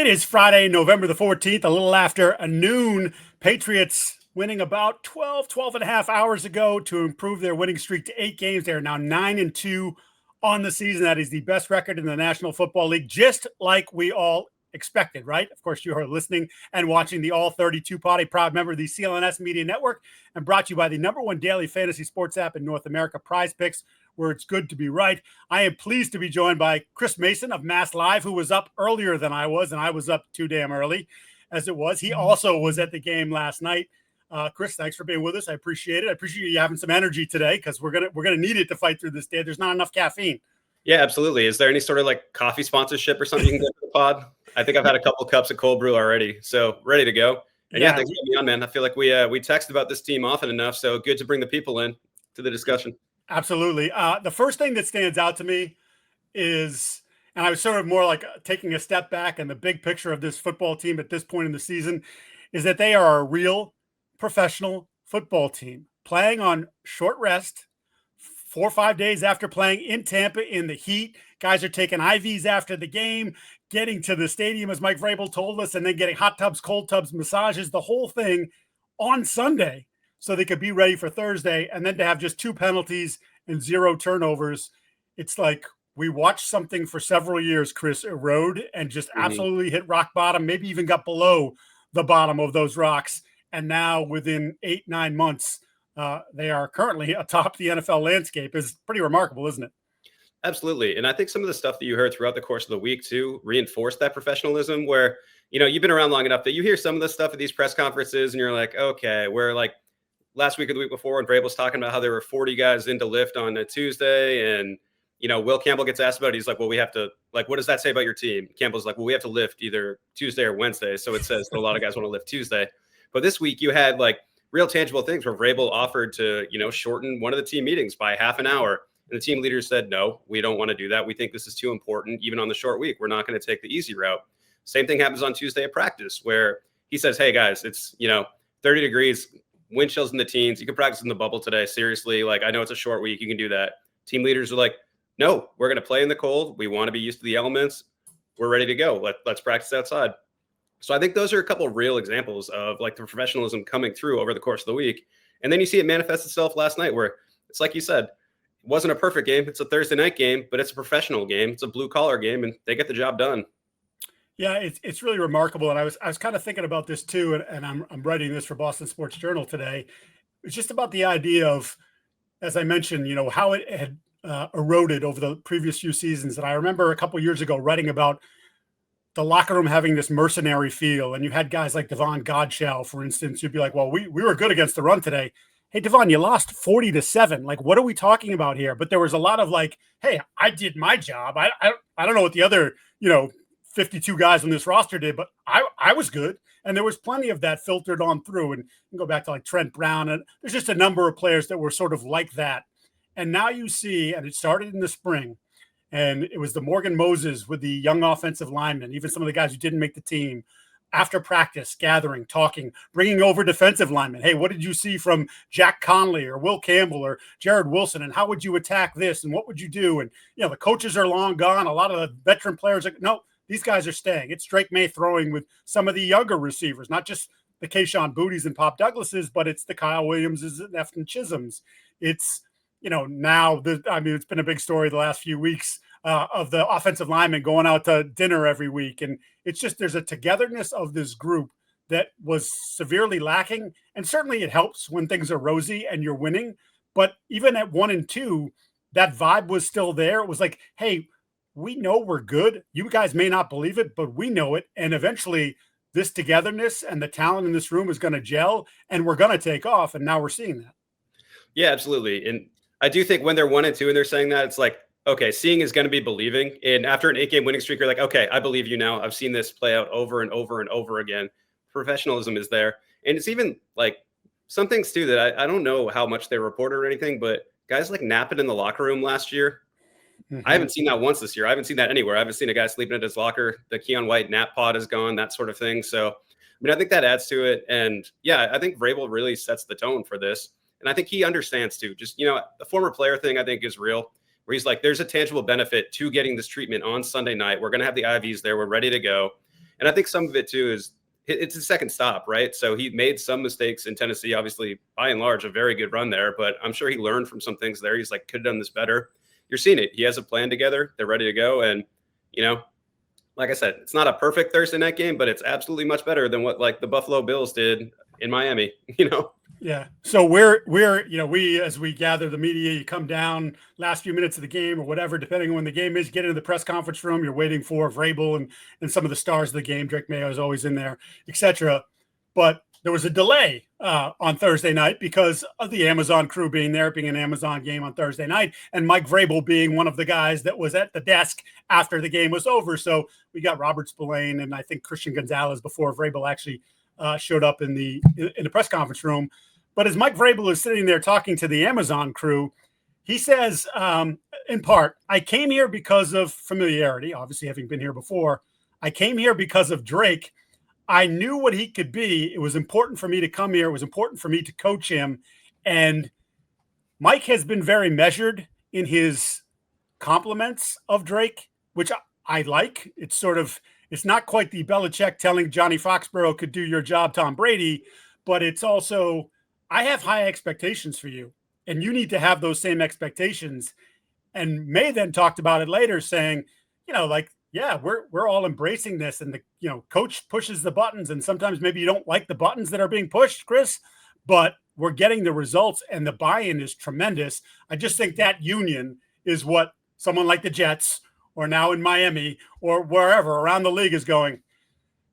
is Friday, November the 14th, a little after noon. Patriots winning about 12 and a half hours ago to improve their winning streak to 8 games. They are now 9-2 on the season. That is the best record in the National Football League, just like we all expected, right? Of course, you are listening and watching the All 32 Pod, a proud member of the CLNS Media Network, and brought to you by the #1 daily fantasy sports app in North America, PrizePicks, where it's good to be right. I am pleased to be joined by Chris Mason of MassLive, who was up earlier than I was, and I was up too damn early as it was. He also was at the game last night. Chris, thanks for being with us. I appreciate it. I appreciate you having some energy today because we're gonna need it to fight through this day. There's not enough caffeine. Yeah, absolutely. Is there any sort of like coffee sponsorship or something you can get for the pod? I think I've had a couple cups of cold brew already, so ready to go. And yeah, thanks for having me on, man. I feel like we text about this team often enough, so good to bring the people in to the discussion. Absolutely. The first thing that stands out to me is, and I was sort of more like taking a step back and the big picture of this football team at this point in the season, is that they are a real professional football team playing on short rest 4 or 5 days after playing in Tampa in the heat. Guys are taking IVs after the game, getting to the stadium, as Mike Vrabel told us, and then getting hot tubs, cold tubs, massages, the whole thing on Sunday so they could be ready for Thursday. And then to have just 2 penalties and 0 turnovers. It's like we watched something for several years, Chris, erode and just absolutely hit rock bottom, maybe even got below the bottom of those rocks. And now within 8-9 months, they are currently atop the NFL landscape. Is pretty remarkable, isn't it? Absolutely. And I think some of the stuff that you heard throughout the course of the week too reinforced that professionalism where, you've been around long enough that you hear some of the stuff at these press conferences and you're like, okay, where like last week or the week before when Vrabel was talking about how there were 40 guys into lift on a Tuesday and, Will Campbell gets asked about it. He's like, well, we have to, like, what does that say about your team? Campbell's like, well, we have to lift either Tuesday or Wednesday. So it says that a lot of guys want to lift Tuesday. But this week you had like real tangible things where Vrabel offered to, shorten one of the team meetings by half an hour. And the team leaders said, no, we don't want to do that. We think this is too important. Even on the short week, we're not going to take the easy route. Same thing happens on Tuesday at practice where he says, hey guys, it's, 30 degrees, wind chills in the teens. You can practice in the bubble today. Seriously. Like, I know it's a short week. You can do that. Team leaders are like, no, we're going to play in the cold. We want to be used to the elements. We're ready to go. Let's practice outside. So I think those are a couple of real examples of like the professionalism coming through over the course of the week. And then you see it manifest itself last night where it's like you said, it wasn't a perfect game. It's a Thursday night game, but it's a professional game. It's a blue collar game and they get the job done. Yeah, it's really remarkable. And I was kind of thinking about this too. And I'm writing this for Boston Sports Journal today. It's just about the idea of, as I mentioned, how it had eroded over the previous few seasons. And I remember a couple years ago writing about the locker room having this mercenary feel. And you had guys like Devon Godchaux, for instance, you'd be like, well, we were good against the run today. Hey, Devon, you lost 40-7. Like, what are we talking about here? But there was a lot of like, hey, I did my job. I don't know what the other, 52 guys on this roster did, but I was good. And there was plenty of that filtered on through. And you can go back to like Trent Brown. And there's just a number of players that were sort of like that. And now you see, and it started in the spring, and it was the Morgan Moses with the young offensive linemen, even some of the guys who didn't make the team, after practice, gathering, talking, bringing over defensive linemen. Hey, what did you see from Jack Conley or Will Campbell or Jared Wilson? And how would you attack this? And what would you do? And, the coaches are long gone. A lot of the veteran players are, no, these guys are staying. It's Drake May throwing with some of the younger receivers, not just the Kayshon Bouttys and Pop Douglases, but it's the Kyle Williamses and Efton Chisholms. It's, now, it's been a big story the last few weeks of the offensive linemen going out to dinner every week. And it's just, there's a togetherness of this group that was severely lacking. And certainly it helps when things are rosy and you're winning. But even at 1-2, that vibe was still there. It was like, hey, we know we're good. You guys may not believe it, but we know it. And eventually this togetherness and the talent in this room is going to gel and we're going to take off. And now we're seeing that. Yeah, absolutely. And I do think when they're 1-2 and they're saying that, it's like, okay, seeing is going to be believing. And after an 8-game winning streak, you're like, okay, I believe you now. I've seen this play out over and over and over again. Professionalism is there. And it's even like some things too that I don't know how much they reported or anything, but guys like napping in the locker room last year. I haven't seen that once this year. I haven't seen that anywhere. I haven't seen a guy sleeping in his locker. The Keon White nap pod is gone, that sort of thing. So, I think that adds to it. And yeah, I think Vrabel really sets the tone for this. And I think he understands too. Just, the former player thing I think is real, where he's like, there's a tangible benefit to getting this treatment on Sunday night. We're going to have the IVs there. We're ready to go. And I think some of it too is it's a second stop, right? So he made some mistakes in Tennessee, obviously, by and large, a very good run there, but I'm sure he learned from some things there. He's like, could have done this better. You're seeing it. He has a plan together. They're ready to go. And, like I said, it's not a perfect Thursday night game, but it's absolutely much better than what like the Buffalo Bills did in Miami, Yeah. So we, as we gather the media, you come down last few minutes of the game or whatever, depending on when the game is, get into the press conference room. You're waiting for Vrabel and some of the stars of the game. Drake Maye is always in there, etc. But there was a delay on Thursday night because of the Amazon crew being there, being an Amazon game on Thursday night, and Mike Vrabel being one of the guys that was at the desk after the game was over. So we got Robert Spillane and I think Christian Gonzalez before Vrabel actually showed up in the press conference room. But as Mike Vrabel is sitting there talking to the Amazon crew, he says, in part, I came here because of familiarity, obviously having been here before. I came here because of Drake. I knew what he could be. It was important for me to come here. It was important for me to coach him. And Mike has been very measured in his compliments of Drake, which I like. It's not quite the Belichick telling Johnny Foxborough could do your job, Tom Brady, but it's also, I have high expectations for you, and you need to have those same expectations. And May then talked about it later, saying, yeah, we're all embracing this, and the coach pushes the buttons, and sometimes maybe you don't like the buttons that are being pushed, Chris, but we're getting the results, and the buy-in is tremendous. I just think that union is what someone like the Jets, or now in Miami, or wherever around the league is going,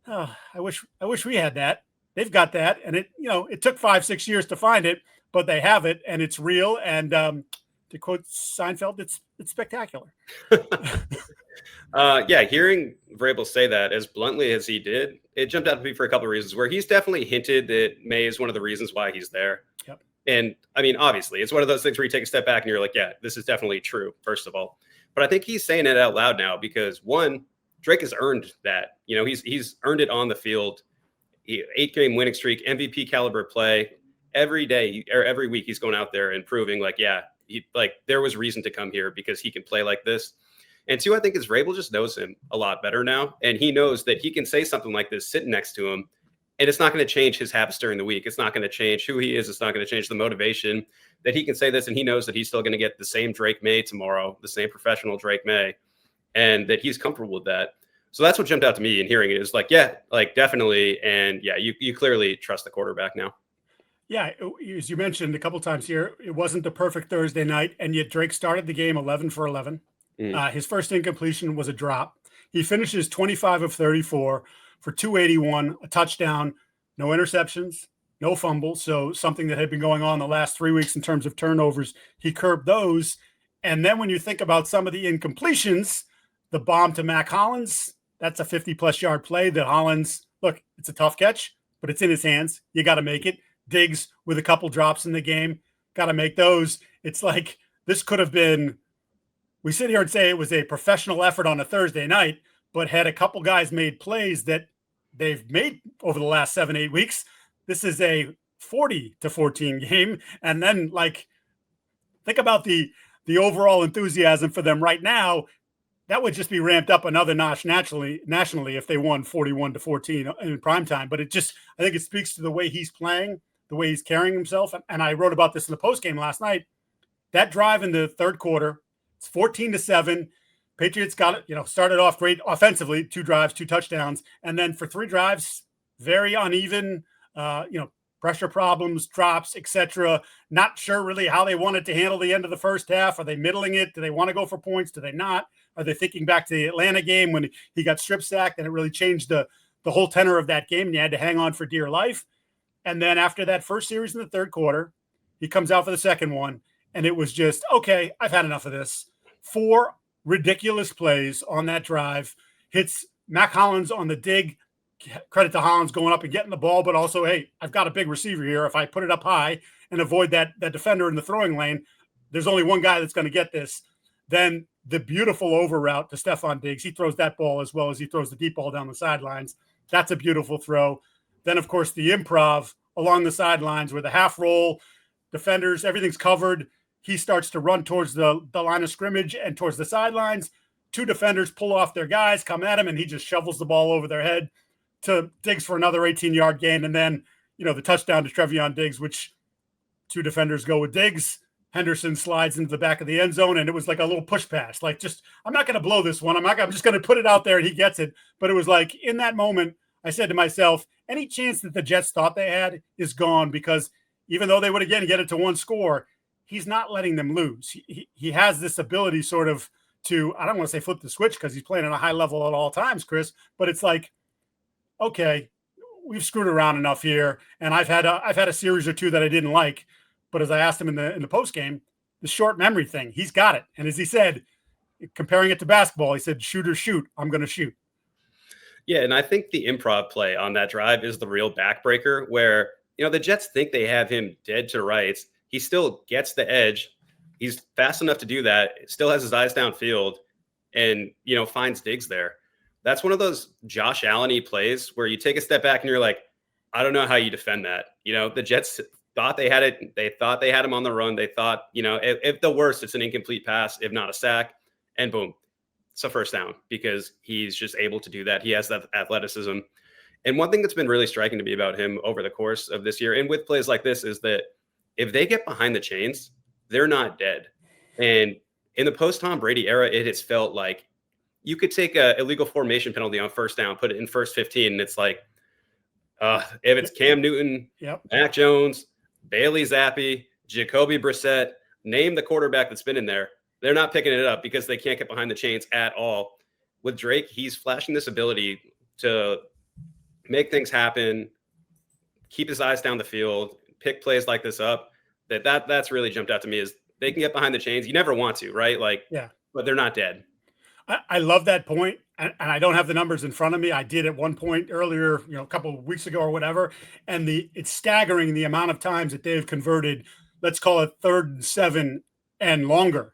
oh, I wish we had that. They've got that, and it took 5-6 years to find it, but they have it, and it's real. And to quote Seinfeld, it's spectacular. Hearing Vrabel say that as bluntly as he did, it jumped out to me for a couple of reasons. Where he's definitely hinted that May is one of the reasons why he's there. Yep. And I mean, obviously, it's one of those things where you take a step back and you're like, yeah, this is definitely true. First of all, but I think he's saying it out loud now because one, Drake has earned that. He's earned it on the field. 8-game winning streak, MVP caliber play every day or every week. He's going out there and proving there was reason to come here because he can play like this. And two, I think is Vrabel just knows him a lot better now. And he knows that he can say something like this sitting next to him, and it's not going to change his habits during the week. It's not going to change who he is. It's not going to change the motivation that he can say this. And he knows that he's still going to get the same Drake May tomorrow, the same professional Drake May, and that he's comfortable with that. So that's what jumped out to me in hearing it is definitely. And yeah, you clearly trust the quarterback now. Yeah. As you mentioned a couple times here, it wasn't the perfect Thursday night. And yet Drake started the game 11 for 11. His first incompletion was a drop. He finishes 25 of 34 for 281, a touchdown, no interceptions, no fumbles. So something that had been going on the last 3 weeks in terms of turnovers, he curbed those. And then when you think about some of the incompletions, the bomb to Mac Hollins, that's a 50-plus yard play that Hollins, look, it's a tough catch, but it's in his hands. You got to make it. Diggs with a couple drops in the game, got to make those. It's like this could have been, we sit here and say it was a professional effort on a Thursday night, but had a couple guys made plays that they've made over the last 7-8 weeks, this is a 40-14 game. And then think about the overall enthusiasm for them right now. That would just be ramped up another notch nationally if they won 41-14 in primetime. But I think it speaks to the way he's playing, the way he's carrying himself. And I wrote about this in the postgame last night. That drive in the third quarter, it's 14-7. Patriots got it, started off great offensively, 2 drives, 2 touchdowns. And then for 3 drives, very uneven, pressure problems, drops, etc. Not sure really how they wanted to handle the end of the first half. Are they middling it? Do they want to go for points? Do they not? Are they thinking back to the Atlanta game when he got strip sacked and it really changed the whole tenor of that game and you had to hang on for dear life? And then after that first series in the third quarter, he comes out for the second one, and it was just, okay, I've had enough of this. 4 ridiculous plays on that drive. Hits Mac Hollins on the dig. Credit to Hollins going up and getting the ball, but also, hey, I've got a big receiver here. If I put it up high and avoid that defender in the throwing lane, there's only one guy that's going to get this. Then the beautiful over route to Stefon Diggs. He throws that ball as well as he throws the deep ball down the sidelines. That's a beautiful throw. Then, of course, the improv along the sidelines where the half roll, defenders, everything's covered. He starts to run towards the line of scrimmage and towards the sidelines. two defenders pull off their guys, come at him, and he just shovels the ball over their head to Diggs for another 18-yard gain. And then, the touchdown to Stefon Diggs, which two defenders go with Diggs. Henderson slides into the back of the end zone, and it was like a little push pass. Like, I'm not going to blow this one. I'm just going to put it out there, and he gets it. But it was like, in that moment, I said to myself, any chance that the Jets thought they had is gone, because even though they would again get it to one score, he's not letting them lose. He has this ability sort of to, I don't want to say flip the switch because he's playing at a high level at all times, Chris, but it's like, okay, we've screwed around enough here. And I've had a series or two that I didn't like, but as I asked him in the post game, the short memory thing, he's got it. And as he said, comparing it to basketball, he said, shoot or shoot, I'm going to shoot. Yeah, and I think the improv play on that drive is the real backbreaker where, the Jets think they have him dead to rights. He still gets the edge. He's fast enough to do that. Still has his eyes downfield and, finds Diggs there. That's one of those Josh Allen-y plays where you take a step back and you're like, I don't know how you defend that. The Jets thought they had it. They thought they had him on the run. They thought, if the worst, it's an incomplete pass, if not a sack, and boom, it's a first down because he's just able to do that. He has that athleticism. And one thing that's been really striking to me about him over the course of this year and with plays like this is that if they get behind the chains, they're not dead. And in the post-Tom Brady era, it has felt like you could take a illegal formation penalty on first down, put it in first 15, and it's like, if it's Cam Newton, Mac Jones, Bailey Zappi, Jacoby Brissett, name the quarterback that's been in there, they're not picking it up because they can't get behind the chains at all. With Drake, he's flashing this ability to make things happen, keep his eyes down the field, pick plays like this up. That's really jumped out to me is they can get behind the chains. You never want to, right? But they're not dead. I love that point, and I don't have the numbers in front of me. I did at one point earlier, a couple of weeks ago or whatever, and it's staggering the amount of times that they've converted, let's call it 3rd and 7 and longer.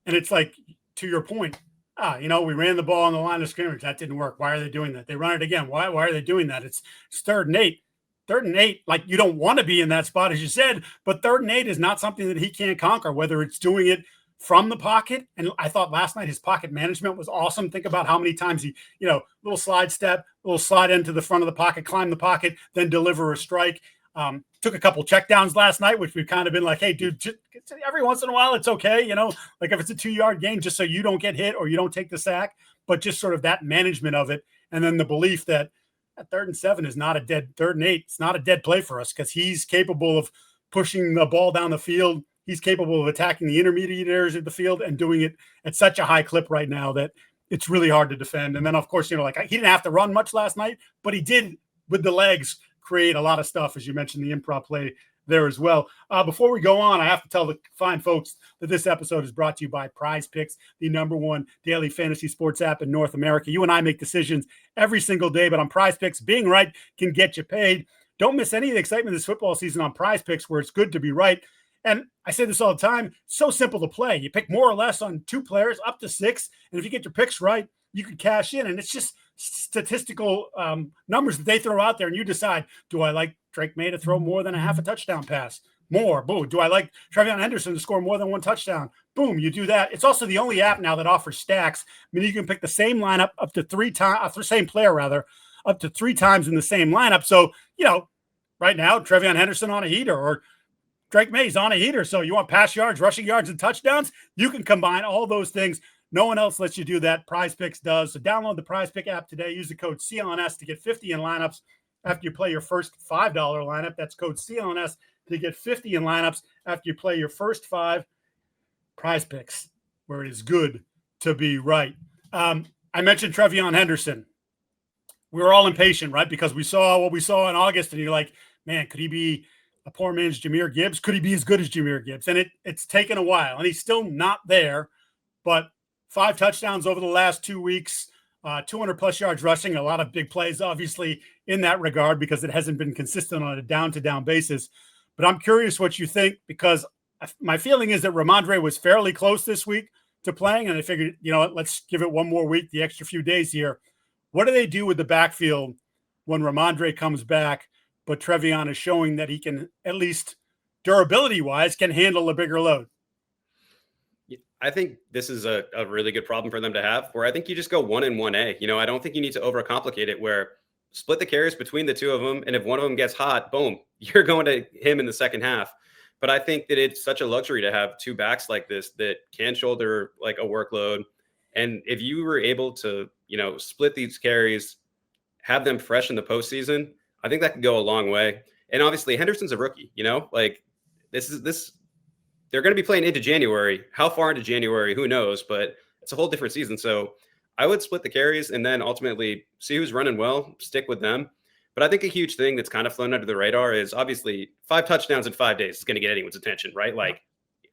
And it's like, to your point, we ran the ball on the line of scrimmage. That didn't work. Why are they doing that? They run it again. Why are they doing that? It's 3rd and 8. 3rd and 8, like you don't want to be in that spot, as you said, but 3rd and 8 is not something that he can't conquer, whether it's doing it from the pocket. And I thought last night his pocket management was awesome. Think about how many times he, little slide step, little slide into the front of the pocket, climb the pocket, then deliver a strike. Took a couple checkdowns last night, which we've kind of been like, hey, dude, just, every once in a while, it's okay. Like if it's a 2-yard gain, just so you don't get hit or you don't take the sack, but just sort of that management of it. And then the belief that 3rd and 7 is not a dead 3rd and 8. It's not a dead play for us because he's capable of pushing the ball down the field. He's capable of attacking the intermediate areas of the field and doing it at such a high clip right now that it's really hard to defend. And then, of course, he didn't have to run much last night, but he did with the legs create a lot of stuff, as you mentioned, the improv play there as well. Before we go on, I have to tell the fine folks that this episode is brought to you by PrizePicks, the #1 daily fantasy sports app in North America. You and I make decisions every single day, but on PrizePicks, being right can get you paid. Don't miss any of the excitement this football season on PrizePicks, where it's good to be right. And I say this all the time, so simple to play. You pick more or less on 2 players, up to 6, and if you get your picks right, you can cash in. And it's just statistical numbers that they throw out there, and you decide, do I like Drake Maye to throw more than a half a touchdown pass? More. Boom. Do I like Trevon Henderson to score more than 1 touchdown? Boom. You do that. It's also the only app now that offers stacks. I mean, you can pick the same lineup up to 3 times, the same player rather, up to 3 times in the same lineup. So, right now, Trevon Henderson on a heater or Drake Maye's on a heater. So you want pass yards, rushing yards, and touchdowns? You can combine all those things. No one else lets you do that. PrizePicks does. So download the PrizePick app today. Use the code CLNS to get 50 in lineups after you play your first $5 lineup. That's code CLNS to get 50 in lineups after you play your first 5. PrizePicks, where it is good to be right. I mentioned Trevon Henderson. We were all impatient, right? Because we saw what we saw in August, and you're like, man, could he be a poor man's Jahmyr Gibbs? Could he be as good as Jahmyr Gibbs? And it's taken a while, and he's still not there. But 5 touchdowns over the last 2 weeks, 200-plus yards rushing, a lot of big plays, obviously, in that regard because it hasn't been consistent on a down-to-down basis. But I'm curious what you think, because my feeling is that Rhamondre was fairly close this week to playing, and I figured, let's give it one more week, the extra few days here. What do they do with the backfield when Rhamondre comes back, but Trevon is showing that he can, at least durability-wise, can handle a bigger load? I think this is a really good problem for them to have, where I think you just go 1 and 1A. I don't think you need to overcomplicate it, where split the carries between the two of them. And if one of them gets hot, boom, you're going to him in the second half. But I think that it's such a luxury to have two backs like this that can shoulder like a workload. And if you were able to, split these carries, have them fresh in the postseason, I think that could go a long way. And obviously Henderson's a rookie, like this they're going to be playing into January. How far into January, who knows, but it's a whole different season. So I would split the carries and then ultimately see who's running well, stick with them. But I think a huge thing that's kind of flown under the radar is obviously 5 touchdowns in 5 days is going to get anyone's attention, right? Like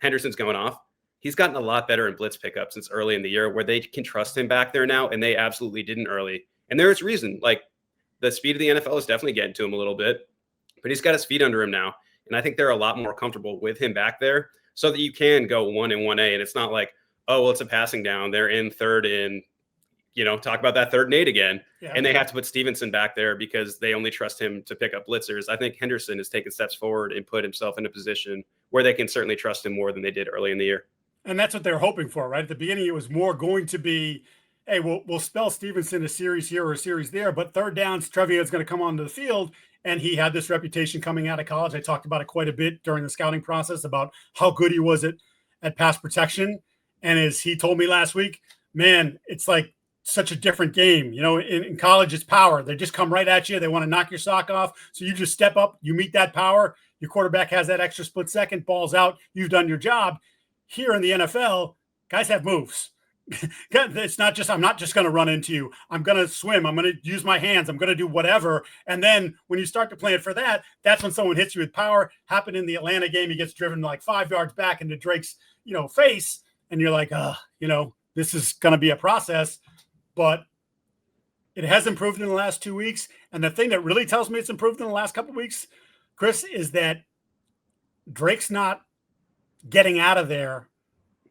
Henderson's going off. He's gotten a lot better in blitz pickup since early in the year, where they can trust him back there now, and they absolutely didn't early. And there is reason, like the speed of the NFL is definitely getting to him a little bit, but he's got his feet under him now. And I think they're a lot more comfortable with him back there, so that you can go 1 and 1A. And it's not like, oh, well, it's a passing down. They're in third and, talk about that 3rd and 8 again. Yeah. And they have to put Stevenson back there because they only trust him to pick up blitzers. I think Henderson has taken steps forward and put himself in a position where they can certainly trust him more than they did early in the year. And that's what they're hoping for, right? At the beginning, it was more going to be, hey, we'll spell Stevenson a series here or a series there, but third downs, Trevian is going to come onto the field. And he had this reputation coming out of college. I talked about it quite a bit during the scouting process about how good he was at pass protection. And as he told me last week, man, it's like such a different game. In college, it's power. They just come right at you. They want to knock your sock off. So you just step up, you meet that power. Your quarterback has that extra split second, ball's out. You've done your job. Here in the NFL, guys have moves. It's not just, I'm not just going to run into you. I'm going to swim. I'm going to use my hands. I'm going to do whatever. And then when you start to plan for that, that's when someone hits you with power. Happened in the Atlanta game. He gets driven like 5 yards back into Drake's, face. And you're like, this is going to be a process. But it has improved in the last 2 weeks. And the thing that really tells me it's improved in the last couple of weeks, Chris, is that Drake's not getting out of there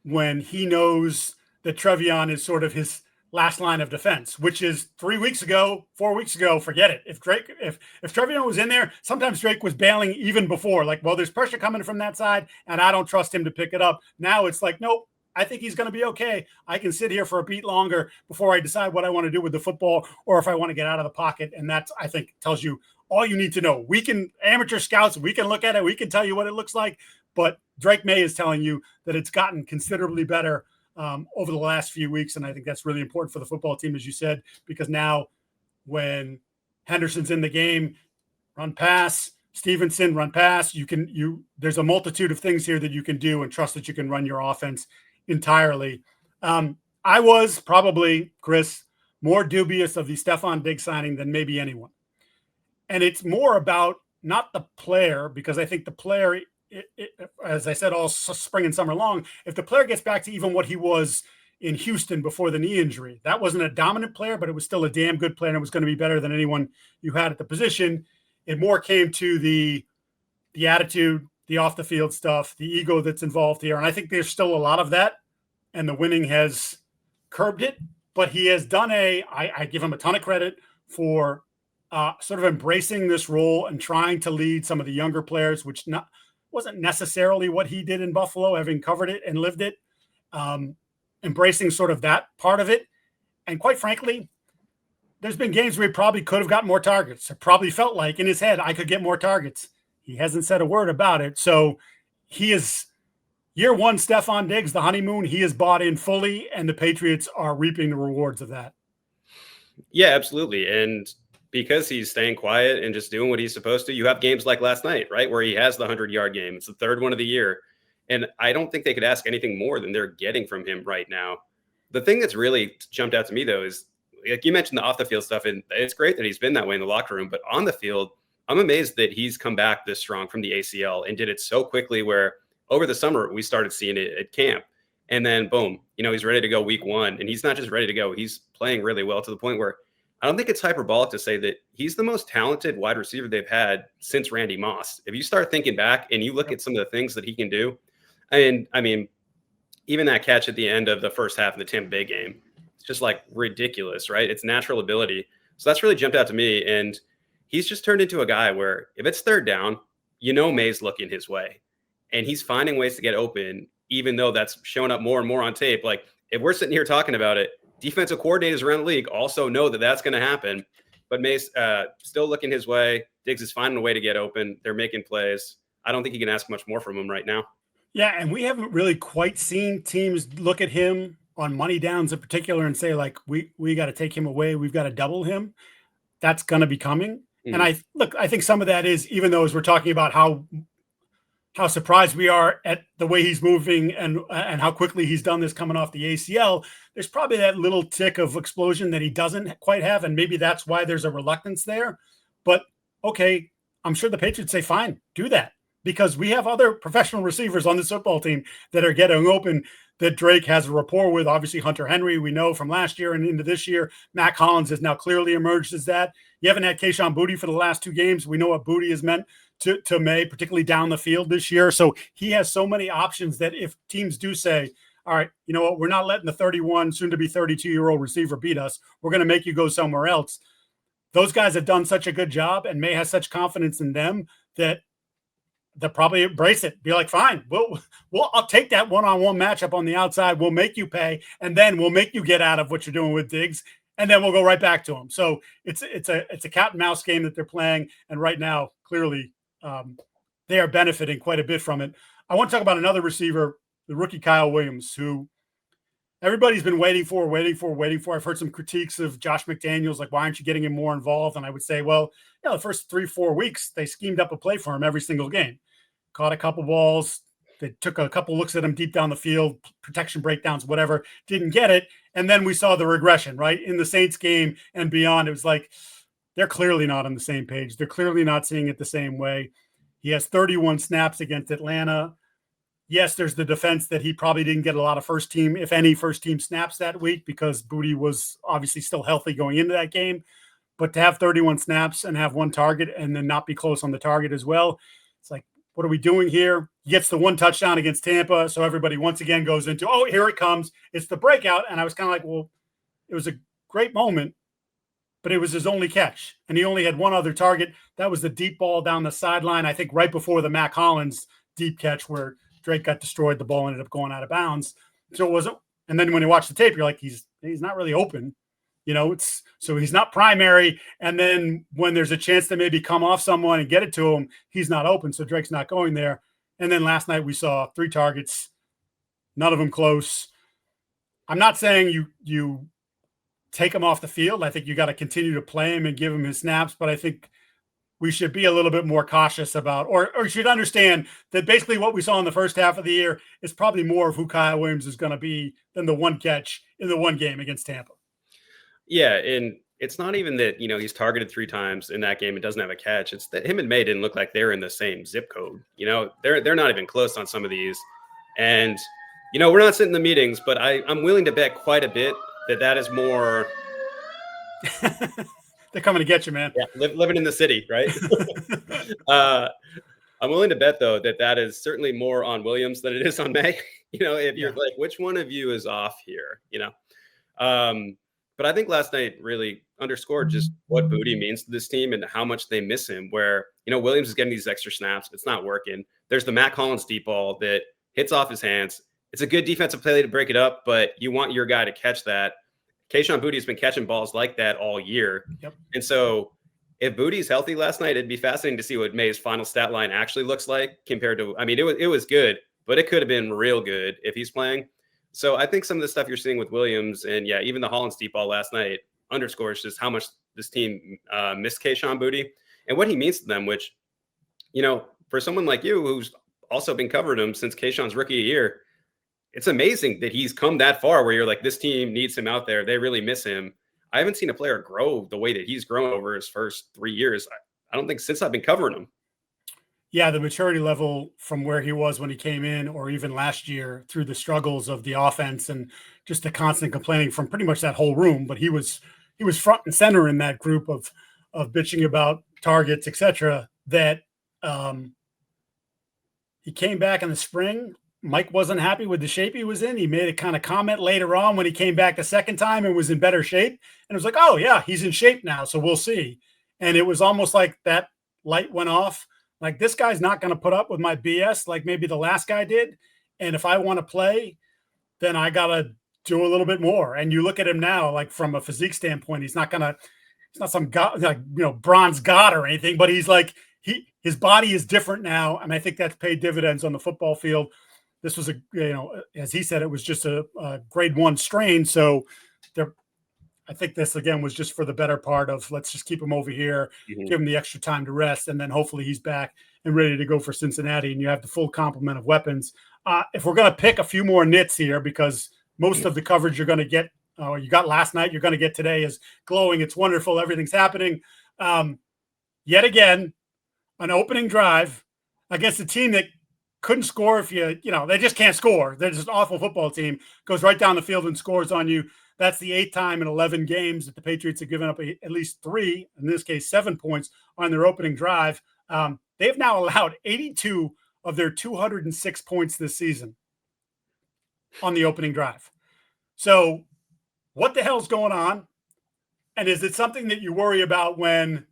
when he knows that Trevian is sort of his last line of defense, which is 3 weeks ago, 4 weeks ago, forget it. If Trevian was in there, sometimes Drake was bailing even before, like, well, there's pressure coming from that side and I don't trust him to pick it up. Now it's like, nope, I think he's going to be okay. I can sit here for a beat longer before I decide what I want to do with the football or if I want to get out of the pocket. And that's, I think, tells you all you need to know. We can, amateur scouts, we can look at it. We can tell you what it looks like. But Drake Maye is telling you that it's gotten considerably better over the last few weeks. And I think that's really important for the football team, as you said, because now when Henderson's in the game, run pass, Stevenson, run pass, there's a multitude of things here that you can do and trust that you can run your offense entirely. I was probably, Chris, more dubious of the Stefon Diggs signing than maybe anyone. And it's more about not the player, because I think the player, as I said, all spring and summer long, if the player gets back to even what he was in Houston before the knee injury, that wasn't a dominant player, but it was still a damn good player and it was going to be better than anyone you had at the position. It more came to the attitude, the off the field stuff, the ego that's involved here. And I think there's still a lot of that, and the winning has curbed it, but he has done I give him a ton of credit for sort of embracing this role and trying to lead some of the younger players, which wasn't necessarily what he did in Buffalo, having covered it and lived it, embracing sort of that part of it. And quite frankly, there's been games where he probably could have gotten more targets. It probably felt like in his head, I could get more targets. He hasn't said a word about it. So he is year one, Stefon Diggs, the honeymoon, he is bought in fully, and the Patriots are reaping the rewards of that. Yeah, absolutely. And because he's staying quiet and just doing what he's supposed to, you have games like last night, right, where he has the 100-yard game. It's the third one of the year. And I don't think they could ask anything more than they're getting from him right now. The thing that's really jumped out to me, though, is like you mentioned the off-the-field stuff, and it's great that he's been that way in the locker room. But on the field, I'm amazed that he's come back this strong from the ACL and did it so quickly, where over the summer we started seeing it at camp. And then, boom, he's ready to go week one. And he's not just ready to go. He's playing really well, to the point where I don't think it's hyperbolic to say that he's the most talented wide receiver they've had since Randy Moss. If you start thinking back and you look at some of the things that he can do, and I mean, even that catch at the end of the first half of the Tampa Bay game, it's just like ridiculous, right? It's natural ability. So that's really jumped out to me. And he's just turned into a guy where if it's third down, Maye's looking his way. And he's finding ways to get open. even though that's showing up more and more on tape. Like, if we're sitting here talking about it, defensive coordinators around the league also know that that's going to happen. But Maye's still looking his way. Diggs is finding a way to get open. They're making plays. I don't think you can ask much more from him right now. Yeah, and we haven't really quite seen teams look at him on money downs in particular and say, like, we got to take him away. We've got to double him. That's going to be coming. And I think some of that is, even though as we're talking about how surprised we are at the way he's moving and how quickly he's done this coming off the ACL, there's probably that little tick of explosion that he doesn't quite have. And maybe that's why there's a reluctance there. But okay, I'm sure the Patriots say, fine, do that. Because we have other professional receivers on this football team that are getting open that Drake has a rapport with. Obviously, Hunter Henry, we know from last year and into this year. Matt Collins has now clearly emerged as that. You haven't had Kayshon Boutte for the last 2 games. We know what Boutte has meant to Maye, particularly down the field this year. So he has so many options that if teams do say, all right, you know what, we're not letting the 31, soon to be 32-year-old receiver beat us. We're going to make you go somewhere else. Those guys have done such a good job, and Maye has such confidence in them that they'll probably embrace it. Be like, fine, I'll take that one-on-one matchup on the outside. We'll make you pay, and then we'll make you get out of what you're doing with Diggs, and then we'll go right back to him. So it's a cat and mouse game that they're playing, and right now, clearly, they are benefiting quite a bit from it. I want to talk about another receiver, the rookie Kyle Williams, who everybody's been waiting for. I've heard some critiques of Josh McDaniels, like, why aren't you getting him more involved? And I would say, well, the first 3-4 weeks, they schemed up a play for him every single game. Caught a couple balls. They took a couple looks at him deep down the field, protection breakdowns, whatever, didn't get it. And then we saw the regression, right? In the Saints game and beyond, it was like, they're clearly not on the same page. They're clearly not seeing it the same way. He has 31 snaps against Atlanta. Yes, there's the defense that he probably didn't get a lot of first team, if any, first team snaps that week because Boutte was obviously still healthy going into that game. But to have 31 snaps and have 1 target and then not be close on the target as well, it's like, what are we doing here? He gets the 1 touchdown against Tampa. So everybody once again goes into, oh, here it comes. It's the breakout. And I was kind of like, well, it was a great moment, but it was his only catch. And he only had 1 other target. That was the deep ball down the sideline, I think right before the Matt Collins deep catch where Drake got destroyed. The ball ended up going out of bounds. So it wasn't. And then when you watch the tape, you're like, he's not really open. So he's not primary. And then when there's a chance to maybe come off someone and get it to him, he's not open. So Drake's not going there. And then last night we saw 3 targets, none of them close. I'm not saying you take him off the field. I think you got to continue to play him and give him his snaps. But I think we should be a little bit more cautious about, or should understand that basically what we saw in the first half of the year is probably more of who Kyle Williams is going to be than the 1 catch in the 1 game against Tampa. Yeah, and it's not even that, he's targeted 3 times in that game and doesn't have a catch. It's that him and Maye didn't look like they're in the same zip code. They're not even close on some of these. And, we're not sitting in the meetings, but I'm willing to bet quite a bit that is more. They're coming to get you, man. Yeah, living in the city, right? I'm willing to bet, though, that is certainly more on Williams than it is on Maye. If you're like, which one of you is off here, But I think last night really underscored just what Boutte means to this team and how much they miss him, where, Williams is getting these extra snaps. It's not working. There's the Matt Collins deep ball that hits off his hands. It's a good defensive play to break it up, but you want your guy to catch that. Kayshon Boutte has been catching balls like that all year. Yep. And so if Boutte's healthy last night, it'd be fascinating to see what Maye's final stat line actually looks like compared to, it was good, but it could have been real good if he's playing. So I think some of the stuff you're seeing with Williams and even the Hollins deep ball last night underscores just how much this team missed Kayshon Boutte and what he means to them, which, for someone like you, who's also been covering him since Kayshon's rookie year, it's amazing that he's come that far where you're like, this team needs him out there. They really miss him. I haven't seen a player grow the way that he's grown over his first 3 years. I don't think since I've been covering him. Yeah, the maturity level from where he was when he came in, or even last year through the struggles of the offense and just the constant complaining from pretty much that whole room. But he was front and center in that group of bitching about targets, etc. That he came back in the spring. Mike wasn't happy with the shape he was in. He made a kind of comment later on when he came back the second time and was in better shape. And it was like, oh, yeah, he's in shape now, so we'll see. And it was almost like that light went off. Like, this guy's not going to put up with my BS like maybe the last guy did. And if I want to play, then I got to do a little bit more. And you look at him now, like from a physique standpoint, he's not some god, like, bronze god or anything, but he's like, his body is different now. And I think that's paid dividends on the football field. This was as he said, it was just a grade 1 strain. So I think this again was just for the better part of, let's just keep him over here, give him the extra time to rest. And then hopefully he's back and ready to go for Cincinnati. And you have the full complement of weapons. If we're going to pick a few more nits here, because most of the coverage you're going to get, you got last night, you're going to get today is glowing. It's wonderful. Everything's happening. Yet again, an opening drive against a team that couldn't score if they just can't score. They're just an awful football team. Goes right down the field and scores on you. That's the 8th time in 11 games that the Patriots have given up at least 3, in this case 7 points on their opening drive. They've now allowed 82 of their 206 points this season on the opening drive. So what the hell's going on? And is it something that you worry about when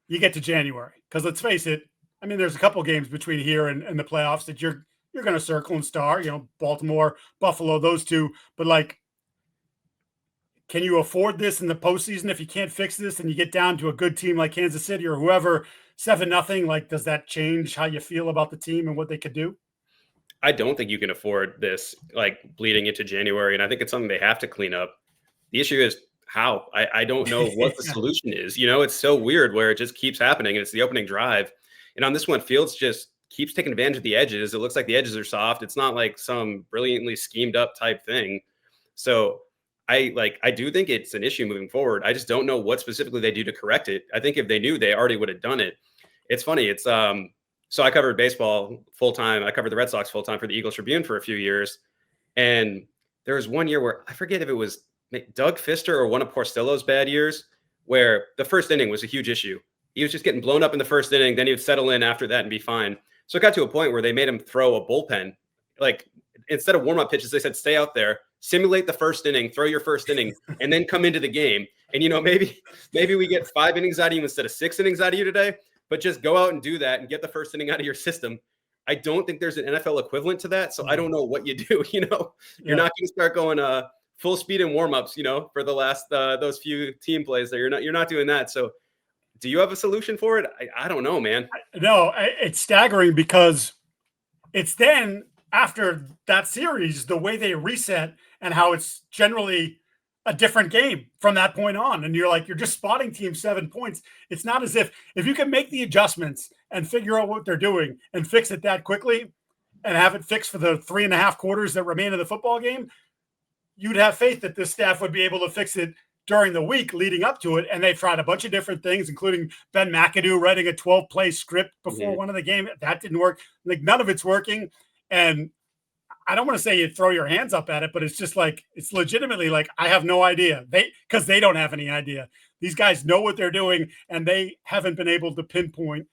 you get to January? Because let's face it, I mean, there's a couple games between here and the playoffs that you're going to circle and star, Baltimore, Buffalo, those two. But like, can you afford this in the postseason if you can't fix this and you get down to a good team like Kansas City or whoever, 7-0? Like, does that change how you feel about the team and what they could do? I don't think you can afford this, like, bleeding into January. And I think it's something they have to clean up. The issue is how. I don't know what the solution is. It's so weird where it just keeps happening. And it's the opening drive. And on this one, Fields just keeps taking advantage of the edges. It looks like the edges are soft. It's not like some brilliantly schemed up type thing. So I do think it's an issue moving forward. I just don't know what specifically they do to correct it. I think if they knew, they already would have done it. It's funny. It's so I covered baseball full time. I covered the Red Sox full time for the Eagle Tribune for a few years. And there was one year where I forget if it was Doug Fister or one of Porcello's bad years, where the first inning was a huge issue. He was just getting blown up in the first inning. Then he would settle in after that and be fine. So it got to a point where they made him throw a bullpen. Like, instead of warm-up pitches, they said, stay out there, simulate the first inning, throw your first inning, and then come into the game. And, maybe we get 5 innings out of you instead of 6 innings out of you today, but just go out and do that and get the first inning out of your system. I don't think there's an NFL equivalent to that. So I don't know what you do. You're not going to start going full speed in warm-ups, for the last those few team plays there. You're not doing that. So do you have a solution for it? I don't know, man. No, it's staggering because it's then after that series, the way they reset and how it's generally a different game from that point on. And you're just spotting team 7 points. It's not as if you can make the adjustments and figure out what they're doing and fix it that quickly and have it fixed for the 3.5 quarters that remain of the football game, you'd have faith that this staff would be able to fix it during the week leading up to it. And they've tried a bunch of different things, including Ben McAdoo writing a 12-play script before one of the game. That didn't work. Like, none of it's working. And I don't want to say you throw your hands up at it, but it's just like, it's legitimately like, I have no idea. Because they don't have any idea. These guys know what they're doing, and they haven't been able to pinpoint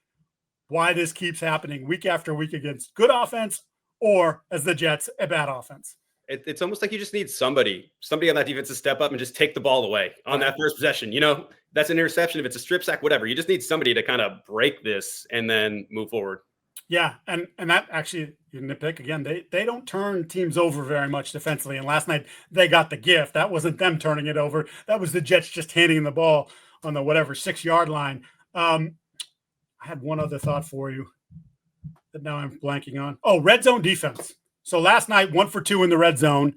why this keeps happening week after week against good offense or, as the Jets, a bad offense. It's almost like you just need somebody on that defense to step up and just take the ball away on that first possession. That's an interception. If it's a strip sack, whatever, you just need somebody to kind of break this and then move forward. Yeah. And that actually, you nitpick again, they don't turn teams over very much defensively. And last night they got the gift. That wasn't them turning it over. That was the Jets just handing the ball on the 6-yard line. I had one other thought for you that now I'm blanking on. Oh, red zone defense. So last night, 1 for 2 in the red zone,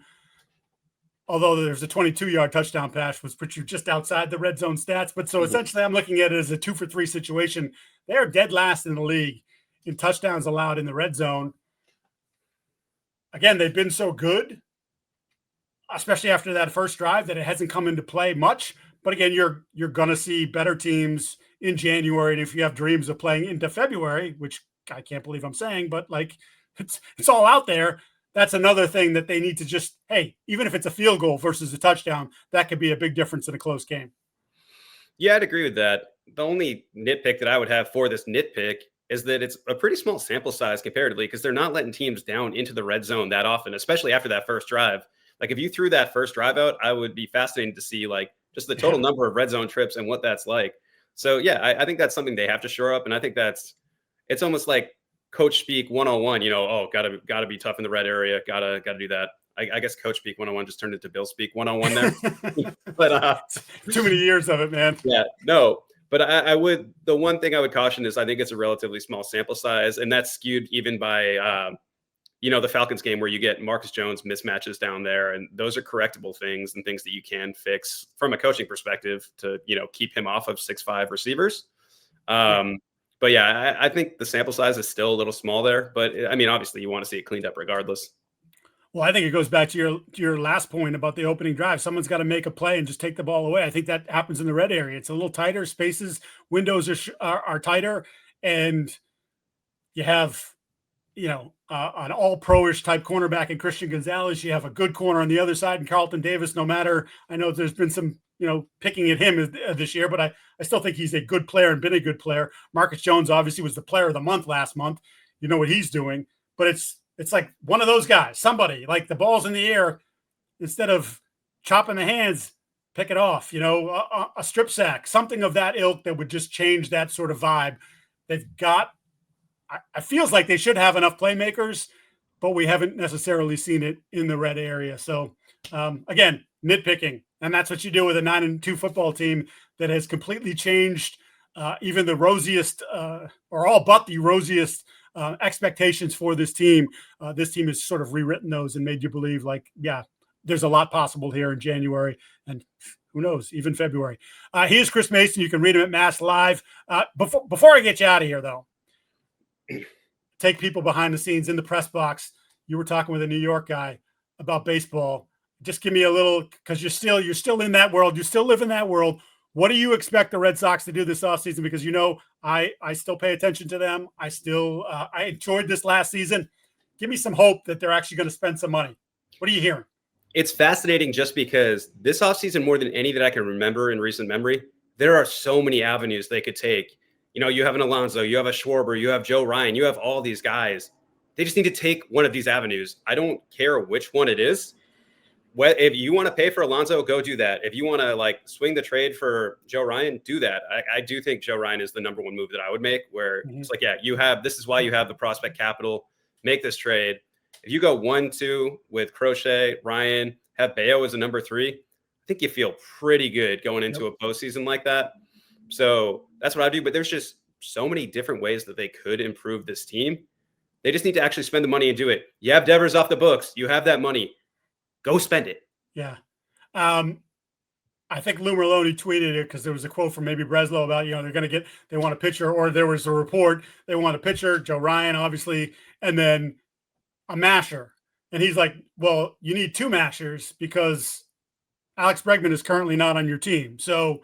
although there's a 22-yard touchdown pass, which put you just outside the red zone stats. But so essentially I'm looking at it as a 2 for 3 situation. They're dead last in the league in touchdowns allowed in the red zone. Again, they've been so good, especially after that first drive, that it hasn't come into play much. But again, you're going to see better teams in January. And if you have dreams of playing into February, which I can't believe I'm saying, but like, it's all out there. That's another thing that they need to just, hey, even if it's a field goal versus a touchdown, that could be a big difference in a close game. Yeah, I'd agree with that. The only nitpick that I would have for this nitpick is that it's a pretty small sample size comparatively, because they're not letting teams down into the red zone that often, especially after that first drive. Like, if you threw that first drive out, I would be fascinated to see like just the total number of red zone trips and what that's like. So yeah, I think that's something they have to shore up. And I think it's almost like coach speak 101, gotta be tough in the red area. Gotta do that. I guess coach speak 101 just turned into Bill speak 101 there. But too many years of it, man. Yeah, no. But the one thing I would caution is I think it's a relatively small sample size, and that's skewed even by, the Falcons game where you get Marcus Jones mismatches down there, and those are correctable things and things that you can fix from a coaching perspective to, keep him off of 6'5" receivers. But yeah, I think the sample size is still a little small there, but I mean, obviously you want to see it cleaned up regardless. Well, I think it goes back to your last point about the opening drive. Someone's got to make a play and just take the ball away. I think that happens in the red area. It's a little tighter. Spaces, windows are tighter, and you have, an all-pro-ish type cornerback in Christian Gonzalez. You have a good corner on the other side in Carlton Davis. No matter, I know there's been some, picking at him this year, but I still think he's a good player and been a good player. Marcus Jones obviously was the player of the month last month. You know what he's doing, but it's like one of those guys, somebody like the ball's in the air, instead of chopping the hands, pick it off, a strip sack, something of that ilk that would just change that sort of vibe. They've got, I feels like they should have enough playmakers, but we haven't necessarily seen it in the red area. So again, nitpicking, and that's what you do with a 9-2 football team that has completely changed even the rosiest or all but the rosiest expectations for this team. This team has sort of rewritten those and made you believe like, yeah, there's a lot possible here in January and who knows, even February. Here's Chris Mason. You can read him at MassLive. Before I get you out of here, though, take people behind the scenes in the press box. You were talking with a New York guy about baseball. Just give me a little, because you're still in that world. You still live in that world. What do you expect the Red Sox to do this offseason? Because, I still pay attention to them. I enjoyed this last season. Give me some hope that they're actually going to spend some money. What are you hearing? It's fascinating just because this offseason, more than any that I can remember in recent memory, there are so many avenues they could take. You have an Alonso, you have a Schwarber, you have Joe Ryan, you have all these guys. They just need to take one of these avenues. I don't care which one it is. If you want to pay for Alonso, go do that. If you want to swing the trade for Joe Ryan, do that. I do think Joe Ryan is the number one move that I would make, where it's like, yeah, this is why you have the prospect capital. Make this trade. If you go 1-2 with Crochet, Ryan, have Bayo as a number 3, I think you feel pretty good going into a postseason like that. So that's what I do. But there's just so many different ways that they could improve this team. They just need to actually spend the money and do it. You have Devers off the books. You have that money. Go spend it. Yeah. I think Lou Merlone tweeted it because there was a quote from maybe Breslow about, they want a pitcher, or there was a report, they want a pitcher, Joe Ryan, obviously, and then a masher. And he's like, well, you need 2 mashers because Alex Bregman is currently not on your team. So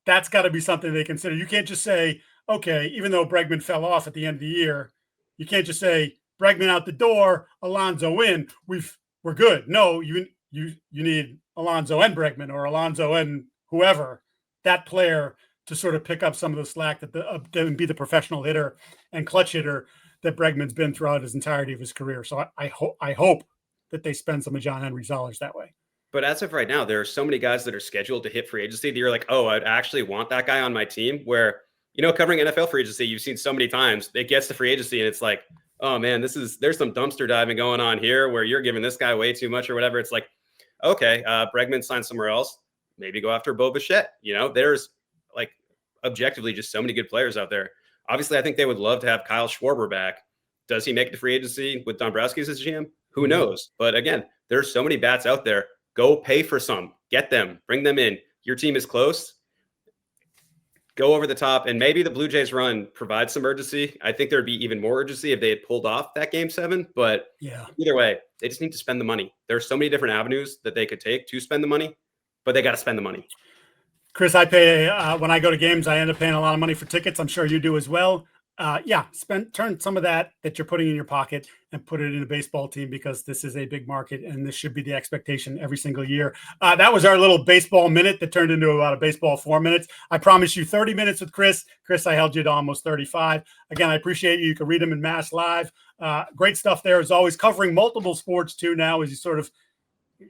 that's got to be something they consider. You can't just say, okay, even though Bregman fell off at the end of the year, you can't just say Bregman out the door, Alonso in. We're good. No, you need Alonso and Bregman, or Alonso and whoever, that player, to sort of pick up some of the slack and be the professional hitter and clutch hitter that Bregman's been throughout his entirety of his career. So I hope that they spend some of John Henry's dollars that way. But as of right now, there are so many guys that are scheduled to hit free agency that you're like, oh, I'd actually want that guy on my team. Where, covering NFL free agency, you've seen so many times it gets to free agency and it's like, oh man, there's some dumpster diving going on here where you're giving this guy way too much or whatever. It's like, okay, Bregman signed somewhere else. Maybe go after Bo Bichette. There's objectively just so many good players out there. Obviously, I think they would love to have Kyle Schwarber back. Does he make it to free agency with Dombrowski as GM? Who knows? But again, there's so many bats out there. Go pay for some. Get them. Bring them in. Your team is close. Go over the top. And maybe the Blue Jays run provides some urgency. I think there'd be even more urgency if they had pulled off that Game 7. But either way, they just need to spend the money. There's so many different avenues that they could take to spend the money, but they got to spend the money. Chris, I pay when I go to games, I end up paying a lot of money for tickets. I'm sure you do as well. Turn some of that you're putting in your pocket and put it in a baseball team, because this is a big market and this should be the expectation every single year. That was our little baseball minute that turned into about a baseball 4 minutes. I promised you 30 minutes with Chris. Chris, I held you to almost 35. Again, I appreciate you. You can read them in MassLive. Great stuff there, as always, covering multiple sports too now, as you sort of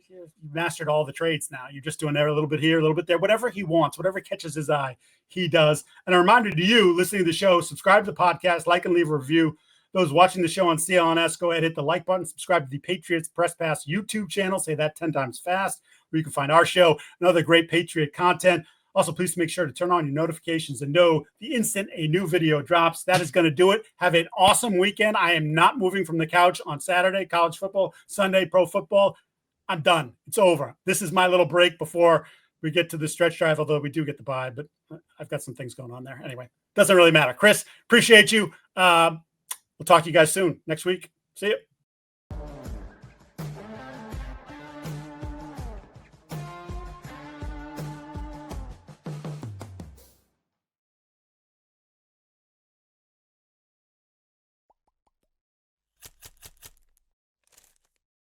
you've mastered all the trades now. You're just doing there a little bit here, a little bit there, whatever he wants, whatever catches his eye, he does. And a reminder to you listening to the show, subscribe to the podcast, like and leave a review. Those watching the show on CLNS, go ahead, hit the like button, subscribe to the Patriots Press Pass YouTube channel. Say that 10 times fast, where you can find our show and other great Patriot content. Also, please make sure to turn on your notifications and know the instant a new video drops. That is going to do it. Have an awesome weekend. I am not moving from the couch on Saturday, college football, Sunday, pro football. I'm done. It's over. This is my little break before we get to the stretch drive, although we do get the bye, but I've got some things going on there. Anyway, doesn't really matter. Chris, appreciate you. We'll talk to you guys soon next week. See you.